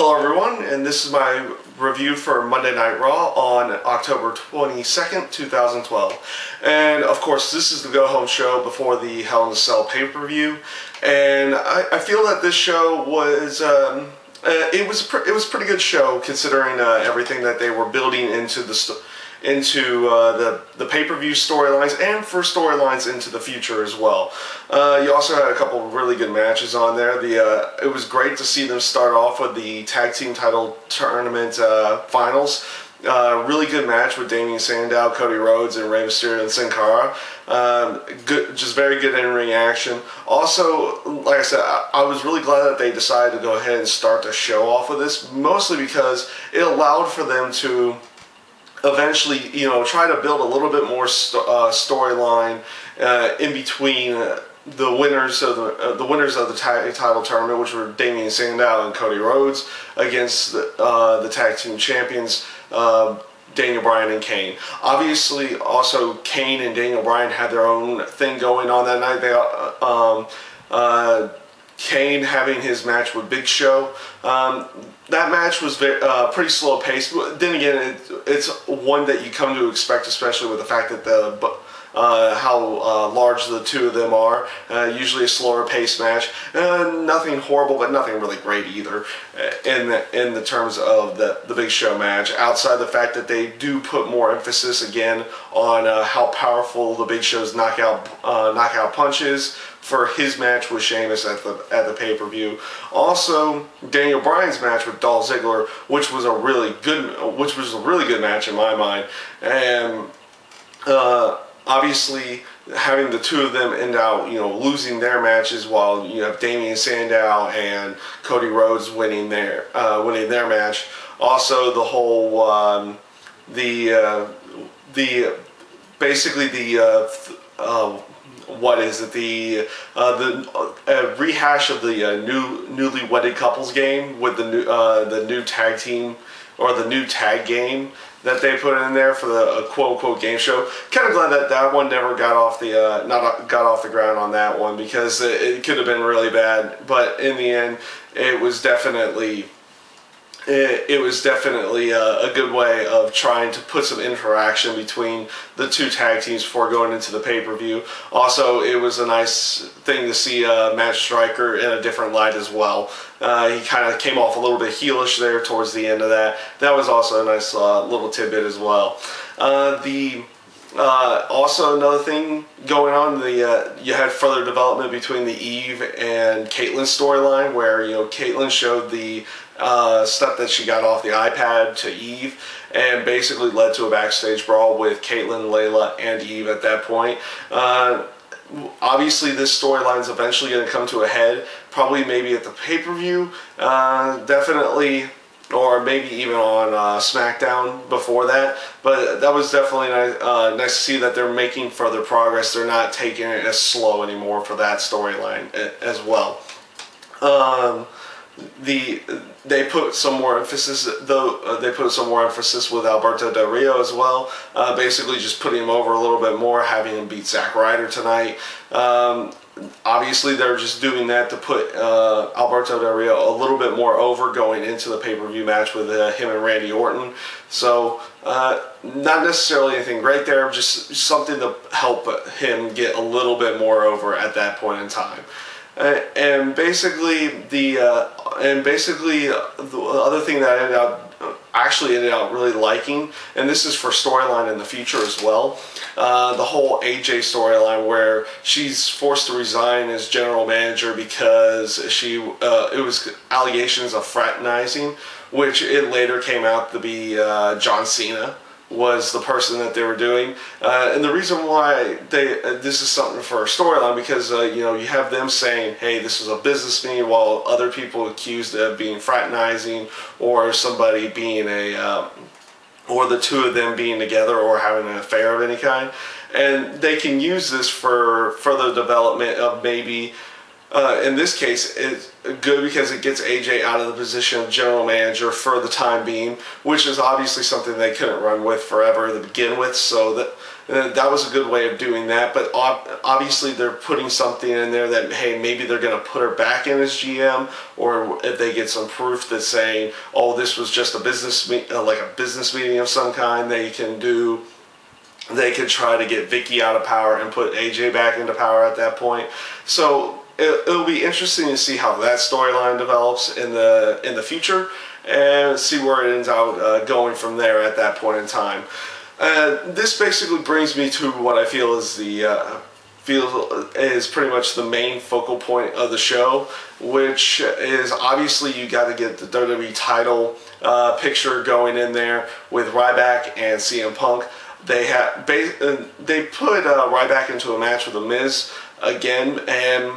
Hello everyone, and this is my review for Monday Night Raw on October 22nd, 2012. And of course, this is the go-home show before the Hell in a Cell pay-per-view. And I feel that this show was, it was a pretty good show considering everything that they were building into the pay-per-view storylines and for storylines into the future as well. You also had a couple of really good matches on there. It was great to see them start off with the tag team title tournament finals. Really good match with Damien Sandow, Cody Rhodes, and Rey Mysterio and Sin Cara. Just very good in-ring action. Also, like I said, I was really glad that they decided to go ahead and start the show off with this, mostly because it allowed for them to eventually, try to build a little bit more storyline in between the winners of the tag title tournament, which were Damien Sandow and Cody Rhodes, against the tag team champions Daniel Bryan and Kane. Obviously, also Kane and Daniel Bryan had their own thing going on that night. They Kane having his match with Big Show. That match was pretty slow paced. Then again, it's one that you come to expect, especially with the fact that how large the two of them are. Usually a slower paced match. Nothing horrible, but nothing really great either in the terms of the Big Show match. Outside the fact that they do put more emphasis again on how powerful the Big Show's knockout punches for his match with Sheamus at the pay-per-view. Also, Daniel Bryan's match with Dolph Ziggler, which was a really good match in my mind, and obviously having the two of them end out, losing their matches, while you have Damien Sandow and Cody Rhodes winning their match. Also, the whole what is it? The rehash of the newly wedded couples game with the new tag team, or the new tag game that they put in there for the quote-unquote game show. Kind of glad that one never got off the ground on that one, because it could have been really bad. But in the end, it was definitely a good way of trying to put some interaction between the two tag teams before going into the pay-per-view. Also, it was a nice thing to see Matt Striker in a different light as well. He kind of came off a little bit heelish there towards the end of that. That was also a nice little tidbit as well. Also, another thing going on, you had further development between the Eve and Caitlyn storyline, where Caitlyn showed the stuff that she got off the iPad to Eve, and basically led to a backstage brawl with Caitlyn, Layla, and Eve at that point. Obviously, this storyline is eventually going to come to a head, probably maybe at the pay-per-view, definitely, or maybe even on SmackDown before that. But that was definitely nice to see that they're making further progress. They're not taking it as slow anymore for that storyline as well. They put some more emphasis, they put some more emphasis with Alberto Del Rio as well. Basically, just putting him over a little bit more, having him beat Zack Ryder tonight. Obviously, they're just doing that to put Alberto Del Rio a little bit more over going into the pay-per-view match with him and Randy Orton. So, not necessarily anything great there, just something to help him get a little bit more over at that point in time. And basically, the other thing that I ended up really liking, and this is for storyline in the future as well, the whole AJ storyline, where she's forced to resign as general manager because it was allegations of fraternizing, which it later came out to be John Cena was the person that they were doing, and the reason why this is something for a storyline, because you have them saying, hey, this is a business meeting, while other people accused of being fraternizing, or somebody being or the two of them being together or having an affair of any kind, and they can use this for further development of maybe in this case, it's good because it gets AJ out of the position of general manager for the time being, which is obviously something they couldn't run with forever to begin with. So that was a good way of doing that. But obviously, they're putting something in there that, hey, maybe they're going to put her back in as GM, or if they get some proof that's saying, oh, this was just a business like a business meeting of some kind, they can do. They could try to get Vicky out of power and put AJ back into power at that point. So it'll be interesting to see how that storyline develops in the future, and see where it ends out going from there at that point in time. This basically brings me to what I feel is pretty much the main focal point of the show, which is obviously you got to get the WWE title picture going in there with Ryback and CM Punk. They put Ryback into a match with The Miz again, and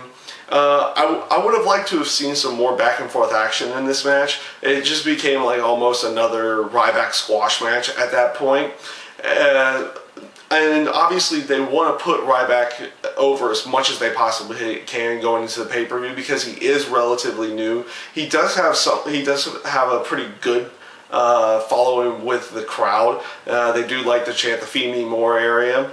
I would have liked to have seen some more back and forth action in this match. It just became like almost another Ryback squash match at that point. And obviously they want to put Ryback over as much as they possibly can going into the pay-per-view because he is relatively new. He does have a pretty good following with the crowd. They do like to chant the "Feed Me More" area,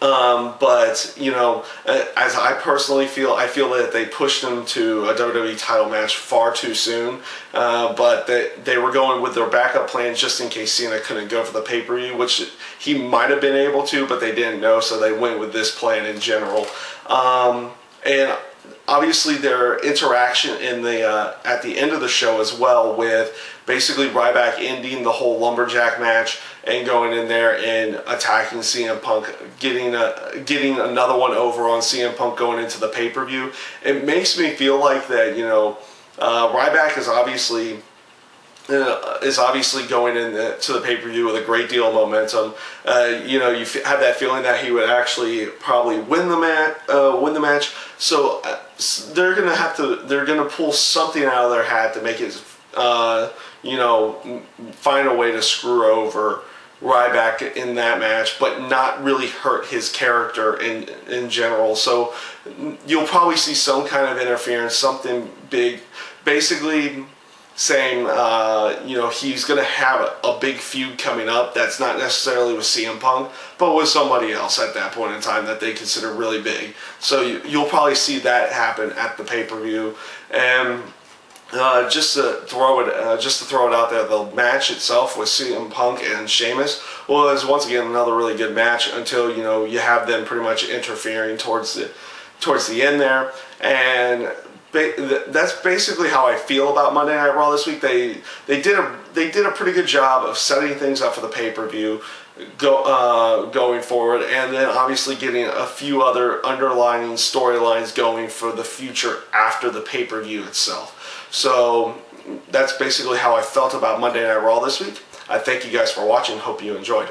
but you know, as I personally feel, I feel that they pushed him to a WWE title match far too soon. But they were going with their backup plan just in case Cena couldn't go for the pay-per-view, which he might have been able to, but they didn't know, so they went with this plan in general. And obviously their interaction in the at the end of the show as well, with basically Ryback ending the whole lumberjack match and going in there and attacking CM Punk, getting another one over on CM Punk going into the pay-per-view. It makes me feel like that, you know, Ryback is obviously going into the pay-per-view with a great deal of momentum. You know, you have that feeling that he would actually probably win the match. So they're gonna pull something out of their hat to make it, you know, find a way to screw over Ryback in that match, but not really hurt his character in general. So you'll probably see some kind of interference, something big, basically saying, you know, he's going to have a big feud coming up that's not necessarily with CM Punk, but with somebody else at that point in time that they consider really big. So you'll probably see that happen at the pay-per-view. And just to throw it out there, the match itself with CM Punk and Sheamus was once again another really good match until, you know, you have them pretty much interfering towards the end there. And that's basically how I feel about Monday Night Raw this week. They did a pretty good job of setting things up for the pay-per-view going forward, and then obviously getting a few other underlining storylines going for the future after the pay-per-view itself. So that's basically how I felt about Monday Night Raw this week. I thank you guys for watching. Hope you enjoyed.